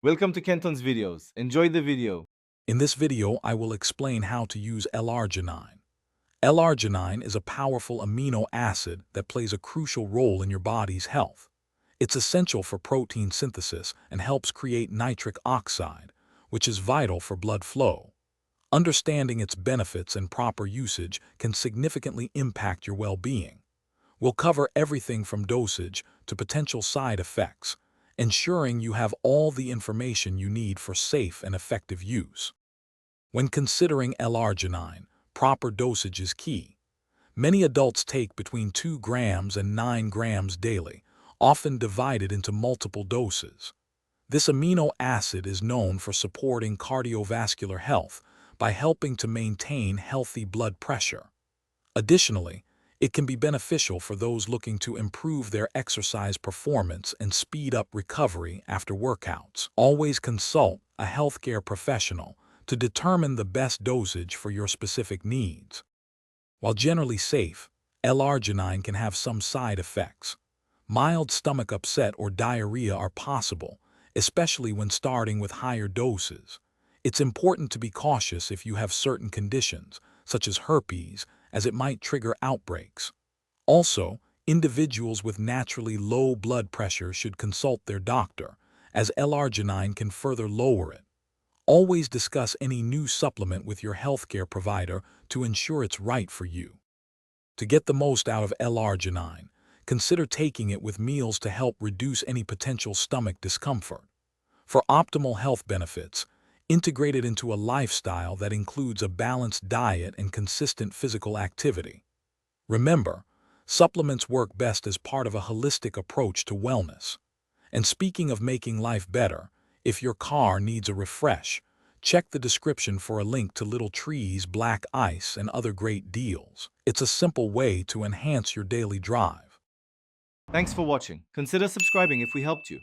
Welcome to Kenton's videos. Enjoy the video. In this video, I will explain how to use L-Arginine. L-Arginine is a powerful amino acid that plays a crucial role in your body's health. It's essential for protein synthesis and helps create nitric oxide, which is vital for blood flow. Understanding its benefits and proper usage can significantly impact your well-being. We'll cover everything from dosage to potential side effects, ensuring you have all the information you need for safe and effective use. When considering L-Arginine, proper dosage is key. Many adults take between 2 grams and 9 grams daily, often divided into multiple doses. This amino acid is known for supporting cardiovascular health by helping to maintain healthy blood pressure. Additionally, it can be beneficial for those looking to improve their exercise performance and speed up recovery after workouts. Always consult a healthcare professional to determine the best dosage for your specific needs. While generally safe, L-Arginine can have some side effects. Mild stomach upset or diarrhea are possible, especially when starting with higher doses. It's important to be cautious if you have certain conditions, such as herpes, as it might trigger outbreaks. Also, individuals with naturally low blood pressure should consult their doctor, as L-Arginine can further lower it. Always discuss any new supplement with your healthcare provider to ensure it's right for you. To get the most out of L-Arginine, consider taking it with meals to help reduce any potential stomach discomfort. For optimal health benefits, integrate it into a lifestyle that includes a balanced diet and consistent physical activity. Remember, supplements work best as part of a holistic approach to wellness. And speaking of making life better, if your car needs a refresh, check the description for a link to Little Tree's Black Ice and other great deals. It's a simple way to enhance your daily drive. Thanks for watching. Consider subscribing if we helped you.